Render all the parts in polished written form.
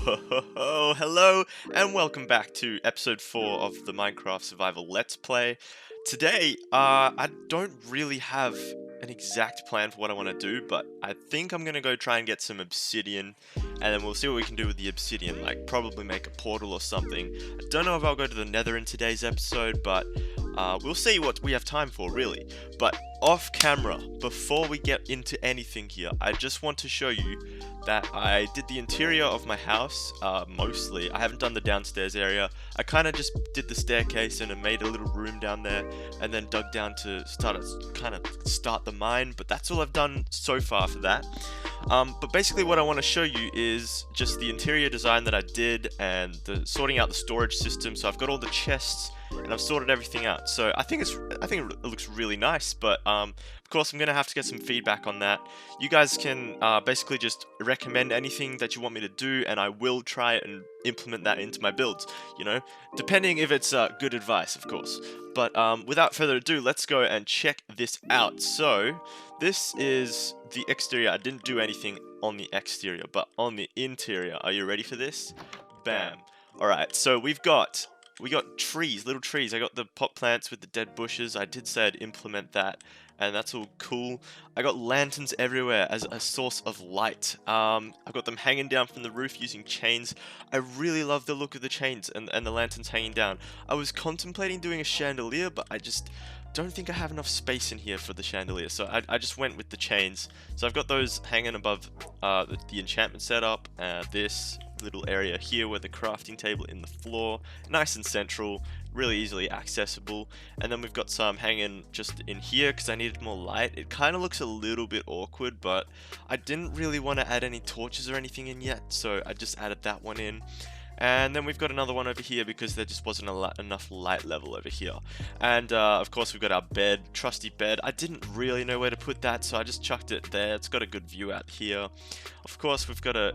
Hello and welcome back to episode 4 of the Minecraft Survival Let's Play. Today, I don't really have an exact plan for what I want to do, but I think I'm gonna go try and get some obsidian, and then we'll see what we can do with the obsidian, like probably make a portal or something. I don't know if I'll go to the Nether in today's episode, but we'll see what we have time for, really. But off camera, before we get into anything here, I just want to show you that I did the interior of my house, mostly. I haven't done the downstairs area. I kind of just did the staircase and I made a little room down there, and then dug down to start the mine, but that's all I've done so far for that. But basically what I want to show you is just the interior design that I did and sorting out the storage system. So I've got all the chests and I've sorted everything out. So I think it looks really nice, but of course I'm gonna have to get some feedback on that. You guys can basically just recommend anything that you want me to do, and I will try and implement that into my builds, you know, depending if it's good advice, of course. But without further ado, let's go and check this out. So this is the exterior. I didn't do anything on the exterior, but on the interior. Are you ready for this? Bam. Alright, so we got trees, little trees. I got the pot plants with the dead bushes. I did say I'd implement that, and that's all cool. I got lanterns everywhere as a source of light. I've got them hanging down from the roof using chains. I really love the look of the chains and the lanterns hanging down. I was contemplating doing a chandelier, but I just don't think I have enough space in here for the chandelier, so I just went with the chains. So I've got those hanging above the enchantment setup, this little area here with the crafting table in the floor, nice and central, really easily accessible. And then we've got some hanging just in here because I needed more light. It kind of looks a little bit awkward, but I didn't really want to add any torches or anything in yet, so I just added that one in. And then we've got another one over here because there just wasn't enough light level over here. And of course we've got our bed, trusty bed. I didn't really know where to put that, so I just chucked it there. It's got a good view out here. Of course we've got to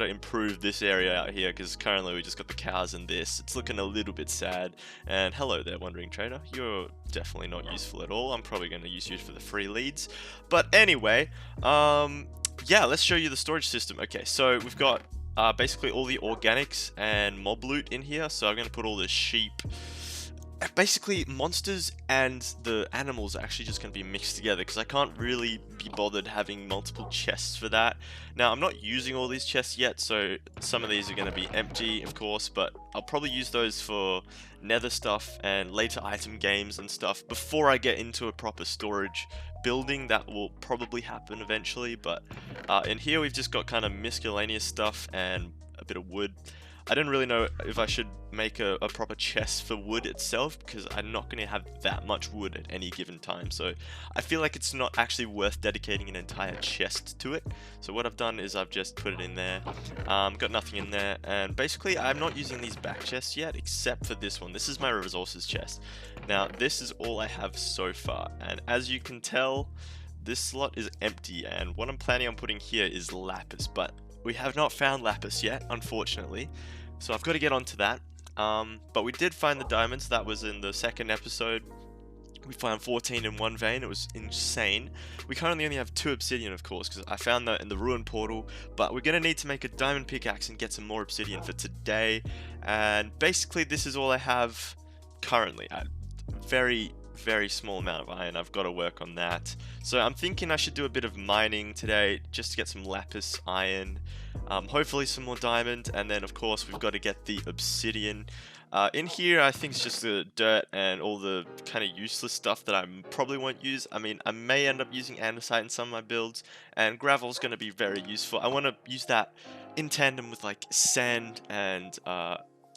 improve this area out here because currently we just got the cows and this. It's looking a little bit sad. And hello there, wandering trader. You're definitely not useful at all. I'm probably going to use you for the free leads. But anyway, yeah, let's show you the storage system. Okay, so we've got basically all the organics and mob loot in here. So I'm going to put all the sheep. Basically, monsters and the animals are actually just going to be mixed together because I can't really be bothered having multiple chests for that. Now, I'm not using all these chests yet, so some of these are going to be empty, of course, but I'll probably use those for nether stuff and later item games and stuff before I get into a proper storage building. That will probably happen eventually, but in here we've just got kind of miscellaneous stuff and a bit of wood. I didn't really know if I should make a proper chest for wood itself because I'm not going to have that much wood at any given time, so I feel like it's not actually worth dedicating an entire chest to it. So what I've done is I've just put it in there, got nothing in there, and basically I'm not using these back chests yet except for this one. This is my resources chest. Now this is all I have so far, and as you can tell, this slot is empty, and what I'm planning on putting here is lapis, but we have not found lapis yet, unfortunately, so I've got to get onto that. But we did find the diamonds. That was in the second episode. We found 14 in one vein. It was insane. We currently only have 2 obsidian, of course, because I found that in the ruin portal, but we're going to need to make a diamond pickaxe and get some more obsidian for today. And basically this is all I have currently. Very small amount of iron. I've got to work on that. So I'm thinking I should do a bit of mining today just to get some lapis iron, hopefully some more diamond, and then of course we've got to get the obsidian. In here I think it's just the dirt and all the kind of useless stuff that I probably won't use. I mean, I may end up using andesite in some of my builds, and gravel's going to be very useful. I want to use that in tandem with like sand and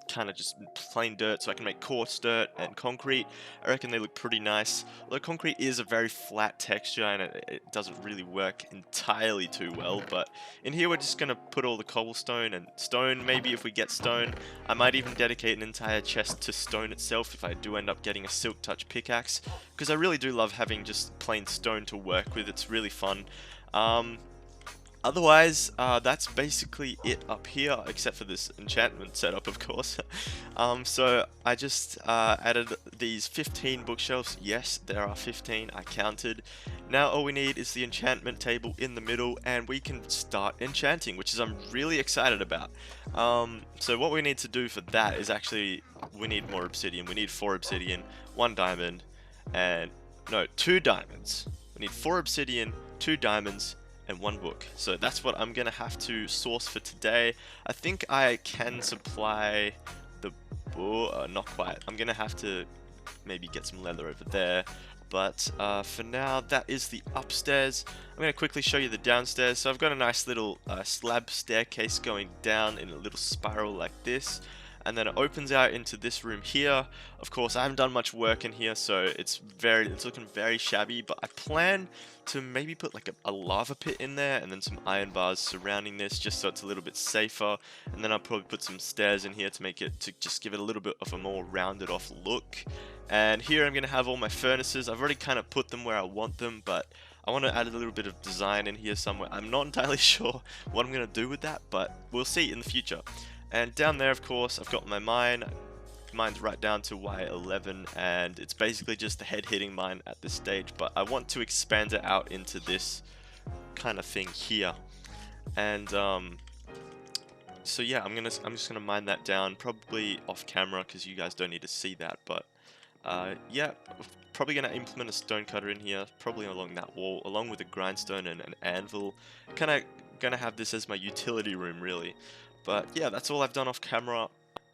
kind of just plain dirt, so I can make coarse dirt and concrete. I reckon they look pretty nice. Although concrete is a very flat texture and it doesn't really work entirely too well, but in here we're just going to put all the cobblestone and stone. Maybe if we get stone, I might even dedicate an entire chest to stone itself if I do end up getting a silk touch pickaxe, because I really do love having just plain stone to work with. It's really fun. Otherwise, that's basically it up here, except for this enchantment setup, of course. So I just added these 15 bookshelves. Yes, there are 15, I counted. Now all we need is the enchantment table in the middle, and we can start enchanting, which is I'm really excited about. So what we need to do for that is actually, we need more obsidian. We need 4 obsidian, 1 diamond, and no, 2 diamonds. We need 4 obsidian, 2 diamonds, and 1 book. So that's what I'm gonna have to source for today. I think I can supply the book, not quite. I'm gonna have to maybe get some leather over there. But for now, that is the upstairs. I'm going to quickly show you the downstairs. So I've got a nice little slab staircase going down in a little spiral like this. And then it opens out into this room here. Of course, I haven't done much work in here, so it's looking very shabby. But I plan to maybe put like a lava pit in there, and then some iron bars surrounding this, just so it's a little bit safer. And then I'll probably put some stairs in here to just give it a little bit of a more rounded off look. And here I'm going to have all my furnaces. I've already kind of put them where I want them, but I want to add a little bit of design in here somewhere. I'm not entirely sure what I'm going to do with that, but we'll see in the future. And down there, of course, I've got my mine. Mine's right down to Y11, and it's basically just the head-hitting mine at this stage, but I want to expand it out into this kind of thing here. And so yeah, I'm just gonna mine that down, probably off camera because you guys don't need to see that. But yeah, probably gonna implement a stone cutter in here, probably along that wall, along with a grindstone and an anvil. Kind of gonna have this as my utility room, really. But yeah, that's all I've done off camera.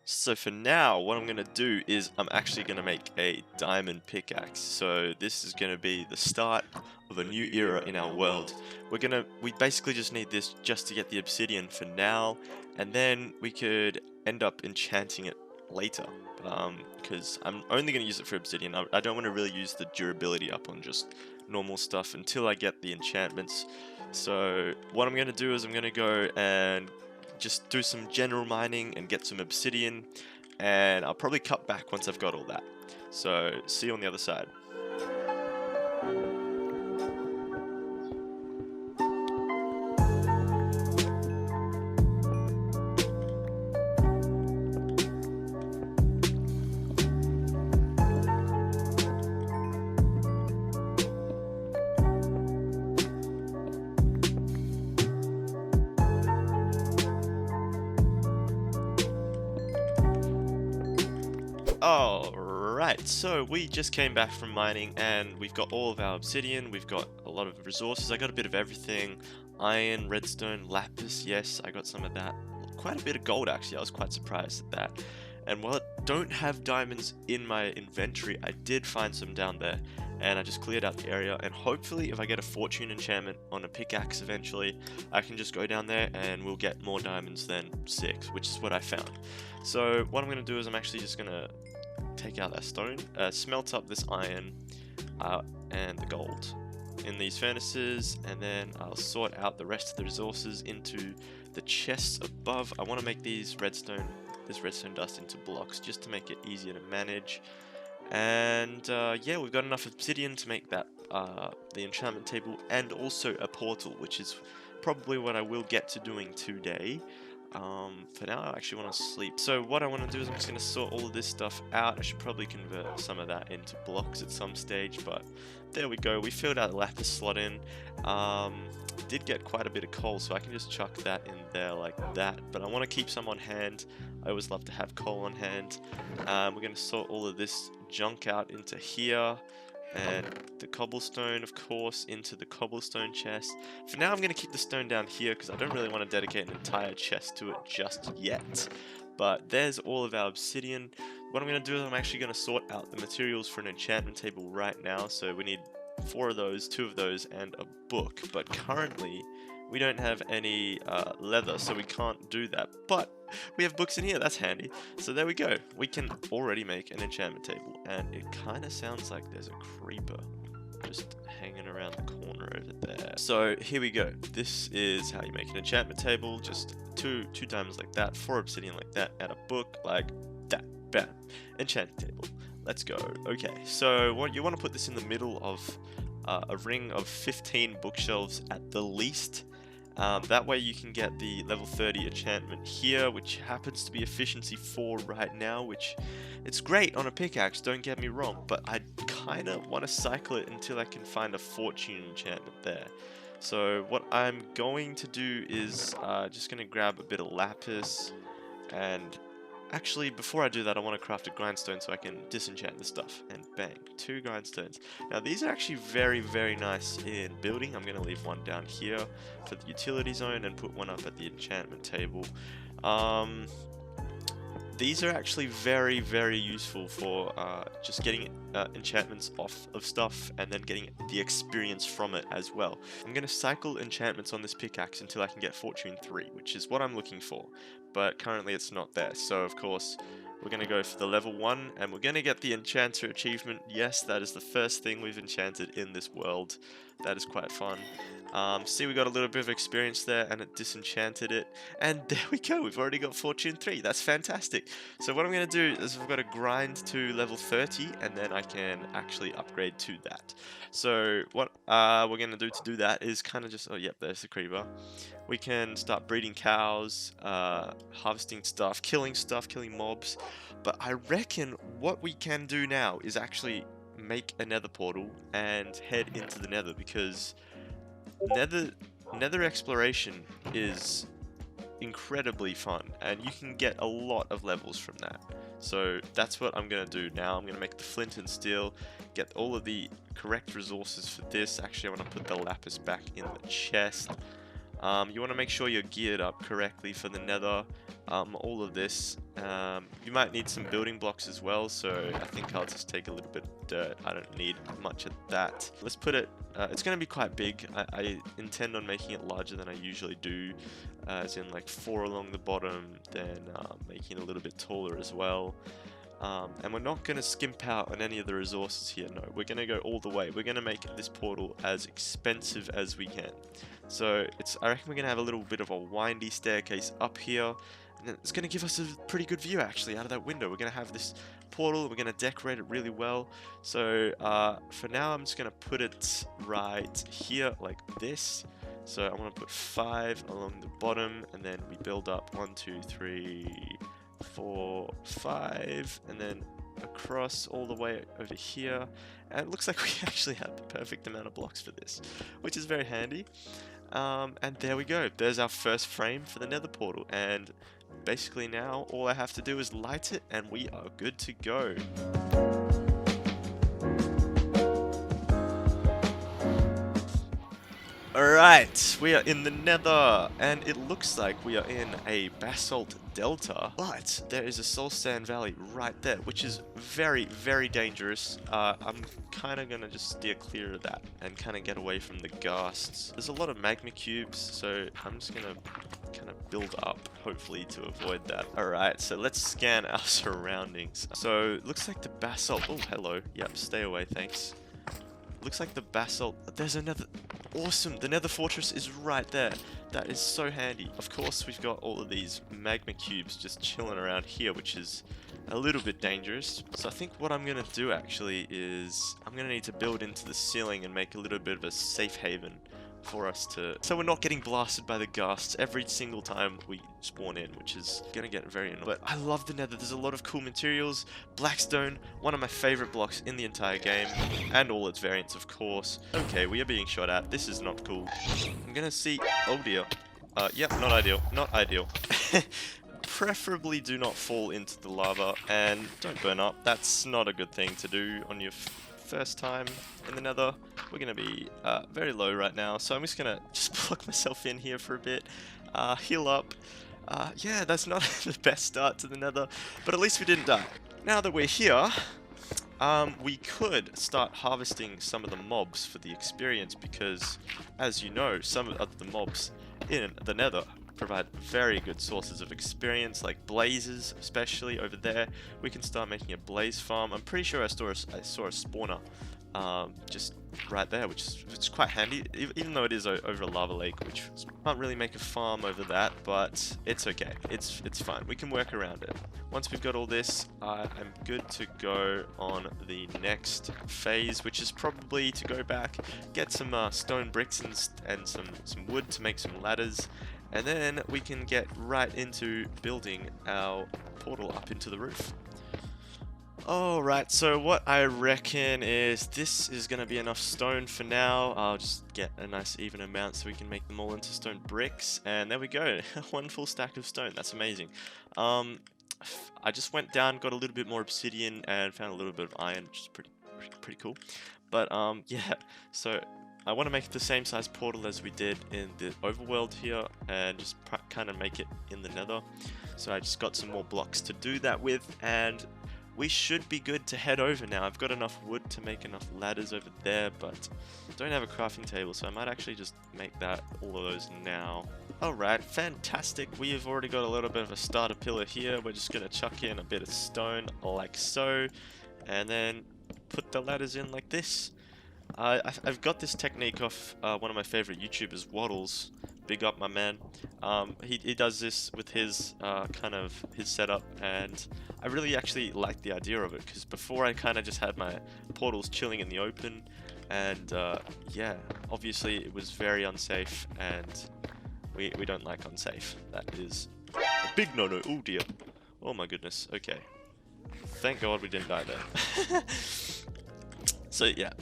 So for now, what I'm going to do is I'm actually going to make a diamond pickaxe. So this is going to be the start of a new era in our world. We basically just need this just to get the obsidian for now, and then we could end up enchanting it later. Because I'm only going to use it for obsidian. I don't want to really use the durability up on just normal stuff until I get the enchantments. So what I'm going to do is I'm going to go and just do some general mining and get some obsidian, and I'll probably cut back once I've got all that. So see you on the other side. Alright, so we just came back from mining and we've got all of our obsidian, we've got a lot of resources. I got a bit of everything: iron, redstone, lapis. Yes, I got some of that. Quite a bit of gold, actually. I was quite surprised at that. And while I don't have diamonds in my inventory, I did find some down there, and I just cleared out the area. And hopefully if I get a fortune enchantment on a pickaxe eventually, I can just go down there and we'll get more diamonds than 6, which is what I found. So what I'm going to do is I'm actually just going to take out that stone, smelt up this iron and the gold in these furnaces, and then I'll sort out the rest of the resources into the chests above. I want to make this redstone dust into blocks just to make it easier to manage. And yeah, we've got enough obsidian to make that the enchantment table, and also a portal, which is probably what I will get to doing today. For now, I actually want to sleep. So what I want to do is I'm just going to sort all of this stuff out. I should probably convert some of that into blocks at some stage, but there we go. We filled our lapis slot in. Did get quite a bit of coal, so I can just chuck that in there like that, but I want to keep some on hand. I always love to have coal on hand. We're going to sort all of this junk out into here, and the cobblestone, of course, into the cobblestone chest. For now, I'm going to keep the stone down here because I don't really want to dedicate an entire chest to it just yet. But there's all of our obsidian. What I'm going to do is I'm actually going to sort out the materials for an enchantment table right now. So we need 4 of those, 2 of those, and a book. But currently, we don't have any leather, so we can't do that. But we have books in here, that's handy. So there we go. We can already make an enchantment table, and it kind of sounds like there's a creeper just hanging around the corner over there. So here we go. This is how you make an enchantment table. Just two diamonds like that, 4 obsidian like that, and a book like that. Bam. Enchanting table. Let's go. Okay, so what you want to put this in the middle of a ring of 15 bookshelves at the least. That way you can get the level 30 enchantment here, which happens to be efficiency 4 right now, which it's great on a pickaxe, don't get me wrong, but I kind of want to cycle it until I can find a fortune enchantment there. So what I'm going to do is just going to grab a bit of lapis, and actually before I do that I want to craft a grindstone so I can disenchant the stuff, and bang, 2 grindstones. Now these are actually very nice in building. I'm going to leave one down here for the utility zone and put one up at the enchantment table. These are actually very useful for just getting enchantments off of stuff and then getting the experience from it as well. I'm going to cycle enchantments on this pickaxe until I can get Fortune 3, which is what I'm looking for. But currently it's not there, so of course we're going to go for the level 1 and we're going to get the Enchanter achievement. Yes, that is the first thing we've enchanted in this world. That is quite fun. See, we got a little bit of experience there and it disenchanted it, and there we go, we've already got Fortune 3. That's fantastic. So what I'm going to do is I've got to grind to level 30 and then I can actually upgrade to that. So what we're going to do that is kind of just, oh yep, there's the creeper. We can start breeding cows, harvesting stuff, killing mobs, but I reckon what we can do now is actually make a nether portal and head into the nether, because nether exploration is incredibly fun and you can get a lot of levels from that. So that's what I'm going to do now. I'm going to make the flint and steel, get all of the correct resources for this. Actually, I want to put the lapis back in the chest. You want to make sure you're geared up correctly for the nether. All of this. You might need some building blocks as well, so I think I'll just take a little bit of dirt. I don't need much of that. Let's put it, it's going to be quite big. I intend on making it larger than I usually do, as in like 4 along the bottom, then making it a little bit taller as well. And we're not going to skimp out on any of the resources here, no. We're going to go all the way. We're going to make this portal as expensive as we can. So I reckon we're going to have a little bit of a windy staircase up here. And it's going to give us a pretty good view actually out of that window. We're going to have this portal, we're going to decorate it really well. So for now I'm just going to put it right here like this. So I want to put 5 along the bottom, and then we build up 1, 2, 3, 4, 5, and then across all the way over here. And it looks like we actually have the perfect amount of blocks for this, which is very handy. And there we go, there's our first frame for the nether portal, and basically now all I have to do is light it and we are good to go. Alright, we are in the nether, and it looks like we are in a basalt delta, but there is a soul sand valley right there, which is very dangerous. I'm kind of going to just steer clear of that and kind of get away from the ghasts. There's a lot of magma cubes, so I'm just going to kind of build up, hopefully, to avoid that. Alright, so let's scan our surroundings. So, it looks like the basalt, oh hello, yep, stay away, thanks. Looks like the basalt, there's another, awesome, the nether fortress is right there. That is so handy. Of course we've got all of these magma cubes just chilling around here, which is a little bit dangerous. So I think what I'm going to do actually is I'm going to need to build into the ceiling and make a little bit of a safe haven for us to, so we're not getting blasted by the ghasts every single time we spawn in, which is gonna get very annoying. But I love the nether, there's a lot of cool materials. Blackstone, one of my favorite blocks in the entire game, and all its variants of course. Okay, we are being shot at, this is not cool. I'm gonna see, oh dear. Yep, not ideal, not ideal. Preferably do not fall into the lava and don't burn up. That's not a good thing to do on your first time in the nether. We're going to be very low right now, so I'm just going to plug myself in here for a bit, heal up. Yeah, that's not the best start to the nether, but at least we didn't die. Now that we're here, we could start harvesting some of the mobs for the experience, because as you know, some of the mobs in the nether provide very good sources of experience, like blazes, especially over there. We can start making a blaze farm. I'm pretty sure I saw a spawner just right there, which is quite handy, even though it is over a lava lake, which can't really make a farm over that, but it's okay. It's fine. We can work around it. Once we've got all this, I'm good to go on the next phase, which is probably to go back, get some stone bricks and some wood to make some ladders, and then we can get right into building our portal up into the roof. Alright, so what I reckon is this is going to be enough stone for now. I'll just get a nice even amount so we can make them all into stone bricks. And there we go, one full stack of stone. That's amazing. I just went down, got a little bit more obsidian, and found a little bit of iron, which is pretty cool. But yeah, so I want to make the same size portal as we did in the overworld here, and just kind of make it in the nether. So I just got some more blocks to do that with, and we should be good to head over now. I've got enough wood to make enough ladders over there, but don't have a crafting table, so I might actually just make all of those now. Alright, fantastic. We have already got a little bit of a starter pillar here. We're just going to chuck in a bit of stone like so, and then put the ladders in like this. I've got this technique off one of my favorite YouTubers, Waddles. Big up, my man. He does this with his his setup, and I really actually like the idea of it, because before I kind of just had my portals chilling in the open, and yeah, obviously it was very unsafe, and we don't like unsafe. That is a big no-no. Oh dear. Oh my goodness. Okay. Thank God we didn't die there. So yeah,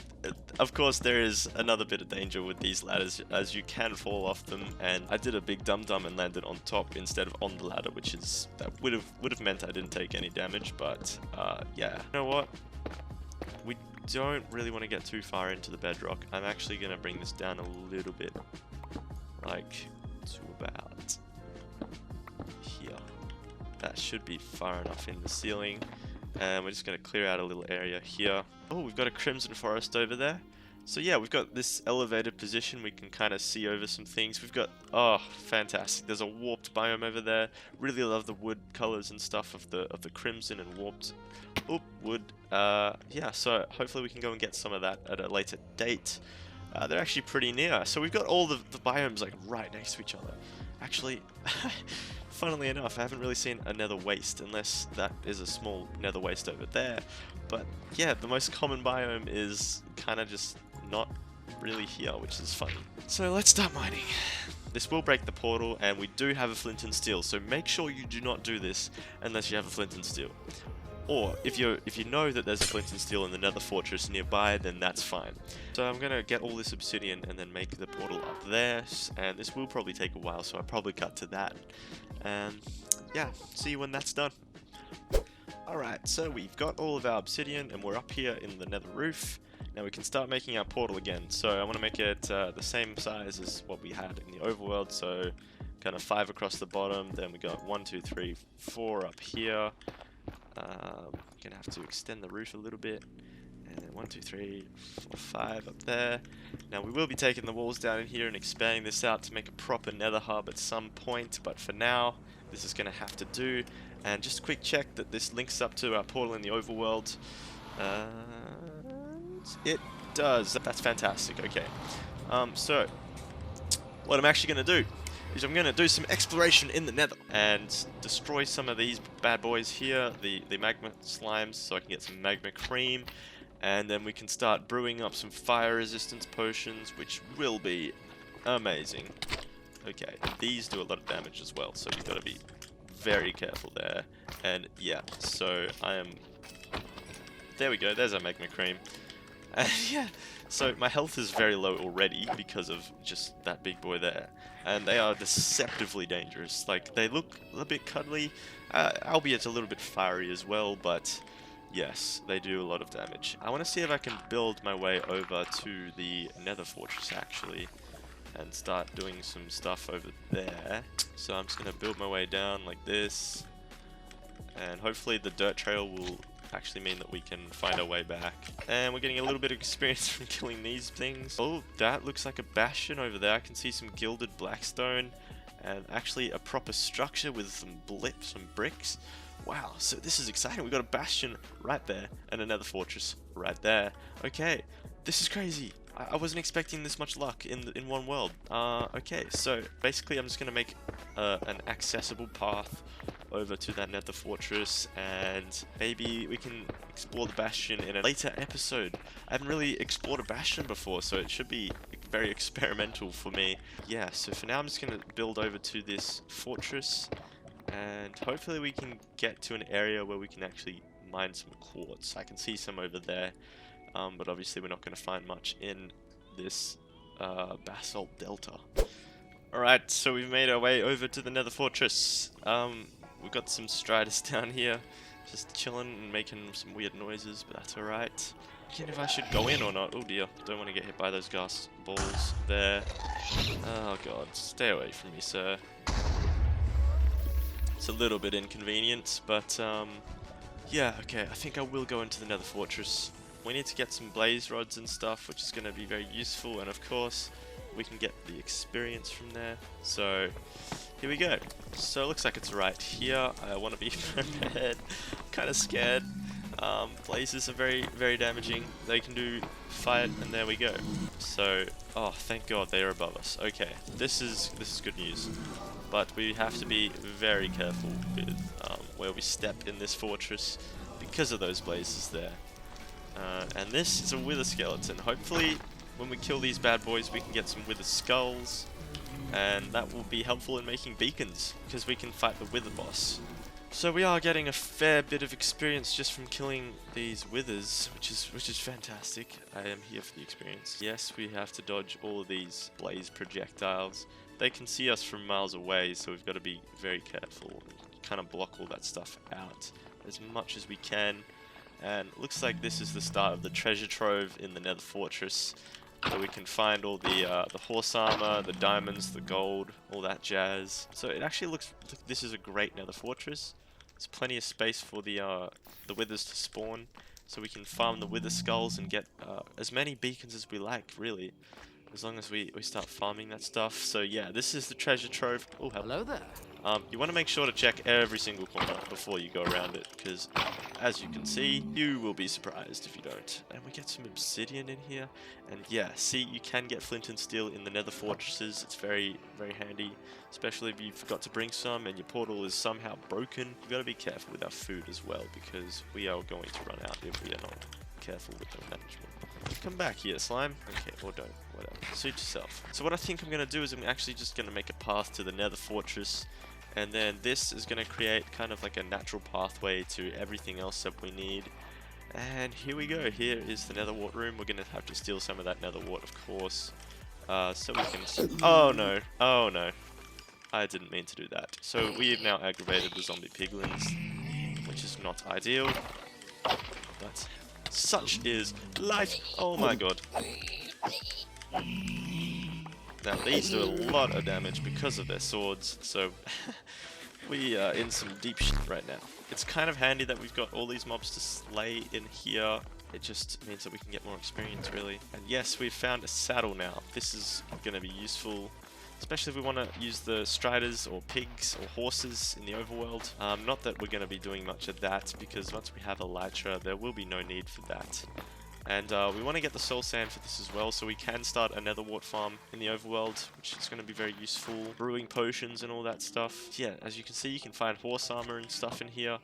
of course there is another bit of danger with these ladders, as you can fall off them, and I did a big dum-dum and landed on top instead of on the ladder, which is, that would have meant I didn't take any damage, but yeah. You know what? We don't really want to get too far into the bedrock. I'm actually going to bring this down a little bit, like to about here. That should be far enough in the ceiling. And we're just going to clear out a little area here. Oh, we've got a crimson forest over there. So yeah, we've got this elevated position. We can kind of see over some things. We've got, oh, fantastic. There's a warped biome over there. Really love the wood colors and stuff of the crimson and warped wood. Yeah, so hopefully we can go and get some of that at a later date. They're actually pretty near. So we've got all the biomes like right next to each other. Actually, funnily enough, I haven't really seen a nether waste, unless that is a small nether waste over there. But yeah, the most common biome is kind of just not really here, which is funny. So let's start mining. This will break the portal, and we do have a flint and steel, so make sure you do not do this unless you have a flint and steel. Or if you know that there's a flint and steel in the nether fortress nearby, then that's fine. So I'm gonna get all this obsidian and then make the portal up there, and this will probably take a while, so I'll probably cut to that. And yeah, see you when that's done. Alright, so we've got all of our obsidian and we're up here in the nether roof. Now we can start making our portal again. So I want to make it the same size as what we had in the overworld, so kind of 5 across the bottom, then we got 1, 2, 3, 4 up here. Gonna have to extend the roof a little bit, and then 1, 2, 3, 4, 5 up there. Now we will be taking the walls down in here and expanding this out to make a proper nether hub at some point, but for now this is gonna have to do. And just a quick check that this links up to our portal in the overworld. It does. That's fantastic. Okay, so what I'm actually gonna do is I'm going to do some exploration in the nether and destroy some of these bad boys here, the magma slimes, so I can get some magma cream, and then we can start brewing up some fire resistance potions, which will be amazing. Okay, these do a lot of damage as well, so we've got to be very careful there. And yeah, so there we go, there's our magma cream. Yeah, so my health is very low already because of just that big boy there. And they are deceptively dangerous. Like, they look a bit cuddly, albeit a little bit fiery as well, but yes, they do a lot of damage. I want to see if I can build my way over to the nether fortress, actually, and start doing some stuff over there. So I'm just going to build my way down like this, and hopefully the dirt trail will actually mean that we can find our way back. And we're getting a little bit of experience from killing these things. Oh, that looks like a bastion over there. I can see some gilded blackstone, and actually a proper structure with some bricks. Wow, so this is exciting. We got a bastion right there and another fortress right there. Okay, this is crazy. I wasn't expecting this much luck in one world. Okay, so basically I'm just gonna make an accessible path over to that nether fortress, and maybe we can explore the bastion in a later episode. I haven't really explored a bastion before, so it should be very experimental for me. Yeah, so for now I'm just gonna build over to this fortress, and hopefully we can get to an area where we can actually mine some quartz. I can see some over there. But obviously we're not going to find much in this basalt delta. Alright, so we've made our way over to the nether fortress. We've got some striders down here, just chilling and making some weird noises, but that's alright. Again, if I should go in or not. Oh dear, don't want to get hit by those gas balls there. Oh god, stay away from me, sir. It's a little bit inconvenient, but yeah, okay, I think I will go into the nether fortress. We need to get some blaze rods and stuff, which is going to be very useful, and of course we can get the experience from there. So here we go. So it looks like it's right here. I want to be prepared. I'm kind of scared. Blazes are very damaging. They can do fight, and there we go. So oh, thank God they are above us. Okay, this is good news. But we have to be very careful with where we step in this fortress because of those blazes there. And this is a wither skeleton. Hopefully when we kill these bad boys we can get some wither skulls, and that will be helpful in making beacons because we can fight the wither boss. So we are getting a fair bit of experience just from killing these withers, which is fantastic. I am here for the experience. Yes, we have to dodge all of these blaze projectiles. They can see us from miles away, so we've got to be very careful and kind of block all that stuff out as much as we can. And it looks like this is the start of the treasure trove in the nether fortress, where we can find all the horse armor, the diamonds, the gold, all that jazz. So it actually looks like this is a great nether fortress. There's plenty of space for the withers to spawn, so we can farm the wither skulls and get as many beacons as we like, really, as long as we start farming that stuff. So yeah, this is the treasure trove. Oh, hello there. You want to make sure to check every single corner before you go around it, because as you can see, you will be surprised if you don't. And we get some obsidian in here, and yeah, see, you can get flint and steel in the nether fortresses. It's very handy, especially if you forgot to bring some and your portal is somehow broken. You've got to be careful with our food as well, because we are going to run out if we are not careful with the management. Come back here, slime. Okay, or don't, whatever. Suit yourself. So what I think I'm going to do is I'm actually just going to make a path to the nether fortress, and then this is going to create kind of like a natural pathway to everything else that we need. And here we go. Here is the nether wart room. We're going to have to steal some of that nether wart, of course. So we can... Oh no. Oh no. I didn't mean to do that. So we have now aggravated the zombie piglins, which is not ideal. But such is life. Oh my god. Now these do a lot of damage because of their swords, so we are in some deep shit right now. It's kind of handy that we've got all these mobs to slay in here. It just means that we can get more experience, really. And yes, we've found a saddle now. This is going to be useful, especially if we want to use the striders or pigs or horses in the overworld. Not that we're going to be doing much of that, because once we have elytra, there will be no need for that. And we want to get the soul sand for this as well, so we can start a nether wart farm in the overworld, which is going to be very useful. Brewing potions and all that stuff. Yeah, as you can see, you can find horse armor and stuff in here.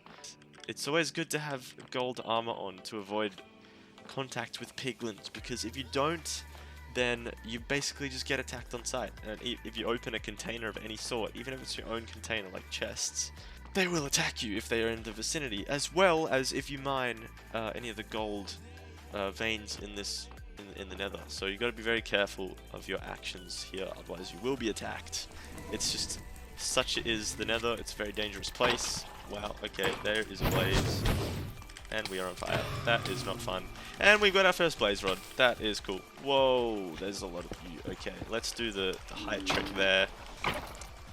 It's always good to have gold armor on to avoid contact with piglins, because if you don't, then you basically just get attacked on sight. And if you open a container of any sort, even if it's your own container like chests, they will attack you if they are in the vicinity, as well as if you mine any of the gold veins in the nether. So you got to be very careful of your actions here, otherwise you will be attacked. It's just such is the nether. It's a very dangerous place. Wow, okay, there is a blaze, and we are on fire. That is not fun. And we've got our first blaze rod. That is cool. Whoa, there's a lot of you. Okay, let's do the height trick there.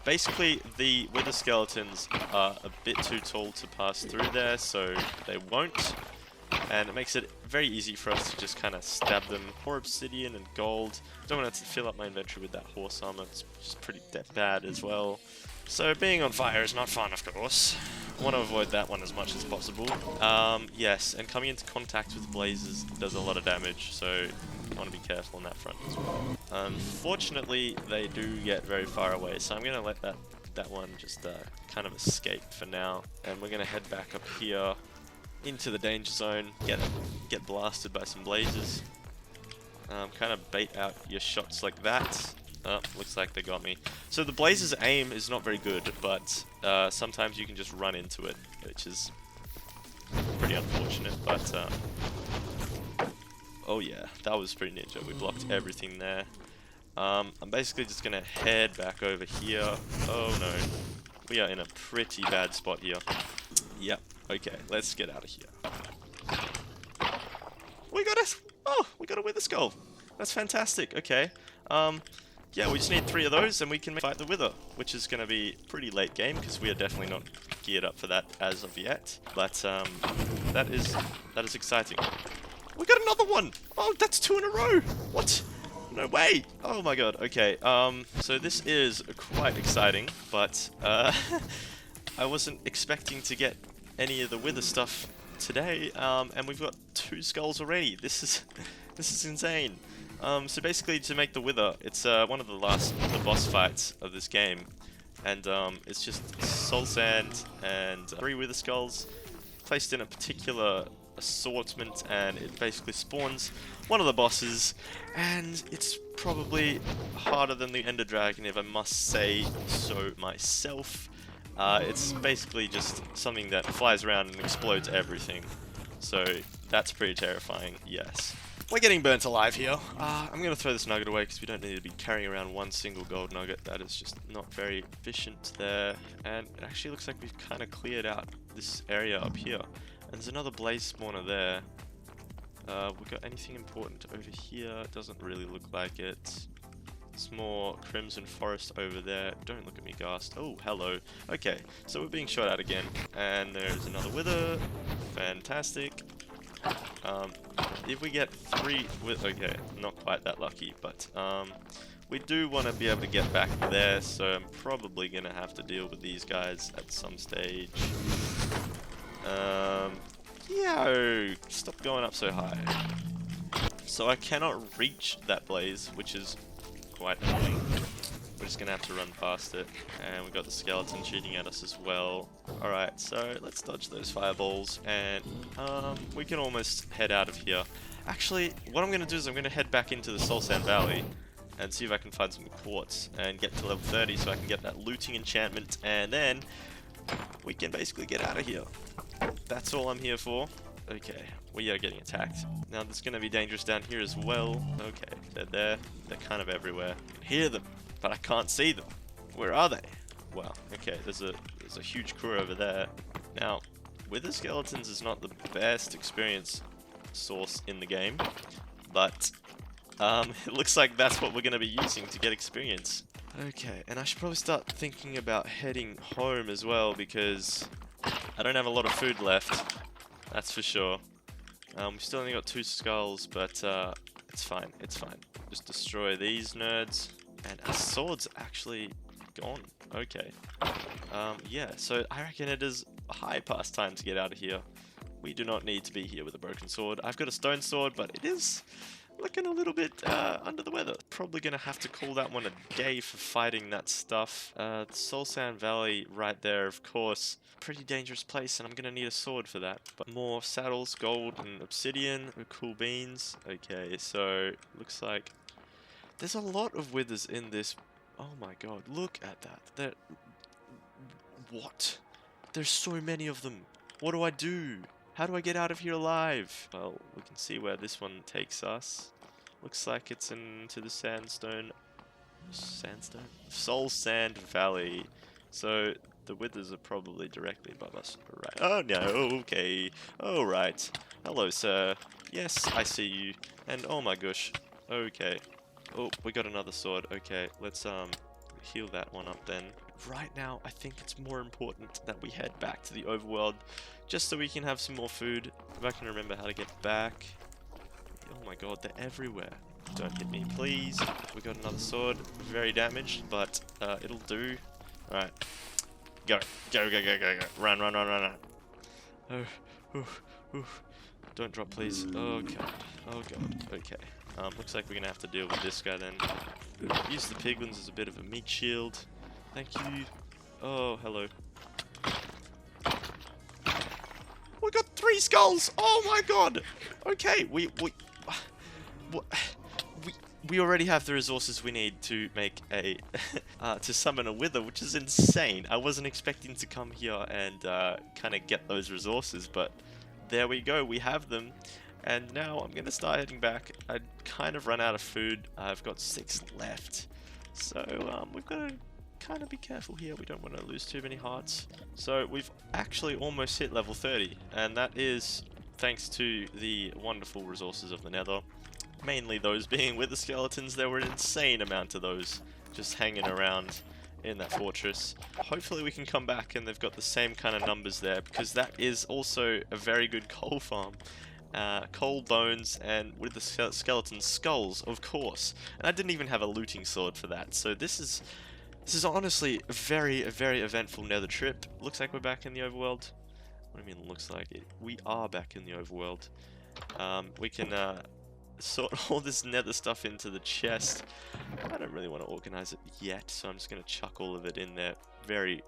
Basically, the wither skeletons are a bit too tall to pass through there, so they won't. and it makes it very easy for us to just kind of stab them. Pour obsidian and gold. Don't want to fill up my inventory with that horse armor. It's just pretty bad as well. So being on fire is not fun, of course. I want to avoid that one as much as possible. Yes, and coming into contact with blazes does a lot of damage, so I want to be careful on that front as well. Unfortunately, they do get very far away, so I'm going to let that one just kind of escape for now. And we're going to head back up here into the danger zone, get blasted by some blazes. Kind of bait out your shots like that. Oh, looks like they got me. So the blazes' aim is not very good, but sometimes you can just run into it, which is pretty unfortunate, but oh yeah, that was pretty ninja. We blocked everything there. I'm basically just gonna head back over here. Oh no, we are in a pretty bad spot here. Yep, okay, let's get out of here. We got it! Oh, we got a wither skull. That's fantastic, okay. Yeah, we just need 3 of those and we can fight the wither, which is going to be pretty late game because we are definitely not geared up for that as of yet. But that is exciting. We got another one! Oh, that's 2 in a row! What? No way! Oh my god, okay. So this is quite exciting, but I wasn't expecting to get any of the wither stuff today, and we've got 2 skulls already. This is insane. So basically, to make the wither, it's one of the boss fights of this game, and it's just soul sand and 3 wither skulls placed in a particular assortment, and it basically spawns one of the bosses, and it's probably harder than the Ender Dragon, if I must say so myself. It's basically just something that flies around and explodes everything, so that's pretty terrifying, yes. We're getting burnt alive here. I'm going to throw this nugget away because we don't need to be carrying around one single gold nugget. That is just not very efficient there. And it actually looks like we've kind of cleared out this area up here. And there's another blaze spawner there. We got anything important over here? Doesn't really look like it. It's more crimson forest over there. Don't look at me, Ghast. Oh, hello. Okay, so we're being shot at again. And there's another wither. Fantastic. If we get 3 with, okay, not quite that lucky, but we do want to be able to get back there, so I'm probably gonna have to deal with these guys at some stage. Yeah, stop going up so high. So I cannot reach that blaze, which is quite annoying. We're just gonna have to run past it, and we got the skeleton shooting at us as well. Alright, so let's dodge those fireballs, and we can almost head out of here. Actually, what I'm gonna do is I'm gonna head back into the Soul Sand Valley and see if I can find some quartz and get to level 30 so I can get that looting enchantment, and then we can basically get out of here. That's all I'm here for. Okay, we are getting attacked. Now there's gonna be dangerous down here as well. Okay, they're there. They're kind of everywhere. I can hear them, but I can't see them. Where are they? Wow, okay, there's a huge crew over there. Now, wither skeletons is not the best experience source in the game, but it looks like that's what we're going to be using to get experience. Okay, and I should probably start thinking about heading home as well, because I don't have a lot of food left, that's for sure. We've still only got 2 skulls, but it's fine, it's fine. Just destroy these nerds. And our sword's actually gone. Okay. Yeah, so I reckon it is high past time to get out of here. We do not need to be here with a broken sword. I've got a stone sword, but it is looking a little bit under the weather. Probably going to have to call that one a day for fighting that stuff. The Soul Sand Valley right there, of course. Pretty dangerous place, and I'm going to need a sword for that. But more saddles, gold, and obsidian. Cool beans. Okay, so looks like there's a lot of withers in this. Oh my god, look at that. What? There's so many of them. What do I do? How do I get out of here alive? Well, we can see where this one takes us. Looks like it's into the sandstone. Soul Sand Valley. So the withers are probably directly above us. Right. Oh no, okay. Alright. Hello, sir. Yes, I see you. And oh my gosh. Okay. Oh, we got another sword. Okay, let's heal that one up then. Right now, I think it's more important that we head back to the overworld, just so we can have some more food. If I can remember how to get back. Oh my god, they're everywhere. Don't hit me, please. We got another sword. Very damaged, but it'll do. Alright. Go. Go, go, go, go, go. Run, run, run, run, run. Oh, oof, oof. Don't drop, please. Oh god. Oh god. Okay. Looks like we're gonna have to deal with this guy then. Use the piglins as a bit of a meat shield. Thank you. Oh, hello. We got 3 skulls! Oh my god! Okay, we already have the resources we need to make a to summon a wither, which is insane. I wasn't expecting to come here and kind of get those resources, but there we go. We have them, and now I'm gonna start heading back. I kind of run out of food. I've got 6 left, so we've got to kind of be careful here. We don't want to lose too many hearts. So we've actually almost hit level 30, and that is thanks to the wonderful resources of the Nether. Mainly those being wither skeletons. There were an insane amount of those just hanging around in that fortress. Hopefully we can come back and they've got the same kind of numbers there, because that is also a very good coal farm. Coal bones and with the skeleton skulls, of course. And I didn't even have a looting sword for that. So this is honestly a very eventful Nether trip. Looks like we're back in the overworld. What do you mean looks like it? We are back in the overworld. We can sort all this Nether stuff into the chest. I don't really want to organize it yet, so I'm just going to chuck all of it in there very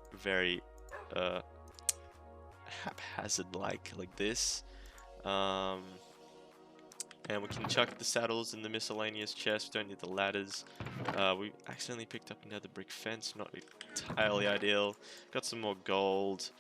haphazard like this. And we can chuck the saddles in the miscellaneous chest. We don't need the ladders. We accidentally picked up another brick fence, not entirely ideal. Got some more gold.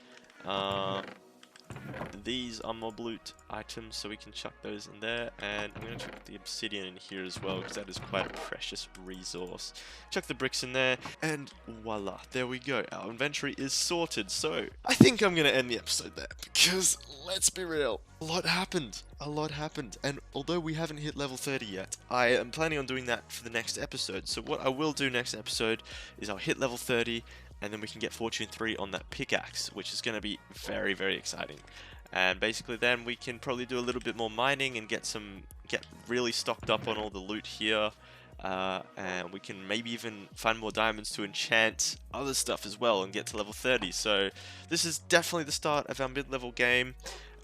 These are mob loot items, so we can chuck those in there, and I'm going to chuck the obsidian in here as well, because that is quite a precious resource. Chuck the bricks in there, and voila, there we go. Our inventory is sorted. So I think I'm going to end the episode there, because let's be real, a lot happened, and although we haven't hit level 30 yet, I am planning on doing that for the next episode. So what I will do next episode is I'll hit level 30, and then we can get Fortune 3 on that pickaxe, which is going to be very exciting. And basically then we can probably do a little bit more mining and get really stocked up on all the loot here. And we can maybe even find more diamonds to enchant other stuff as well and get to level 30. So this is definitely the start of our mid-level game.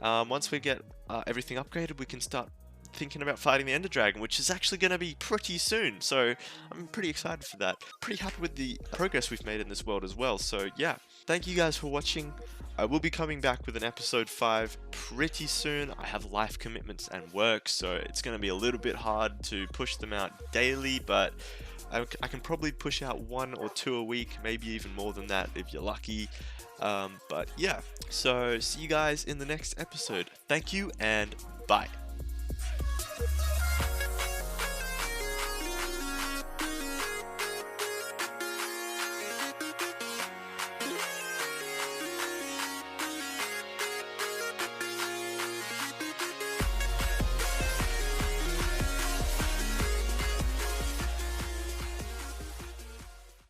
Once we get everything upgraded, we can start thinking about fighting the Ender Dragon, which is actually going to be pretty soon, so I'm pretty excited for that. Pretty happy with the progress we've made in this world as well. So yeah, thank you guys for watching. I will be coming back with an episode 5 pretty soon. I have life commitments and work, so it's going to be a little bit hard to push them out daily, but I can probably push out 1 or 2 a week, maybe even more than that if you're lucky. But yeah, so see you guys in the next episode. Thank you and bye.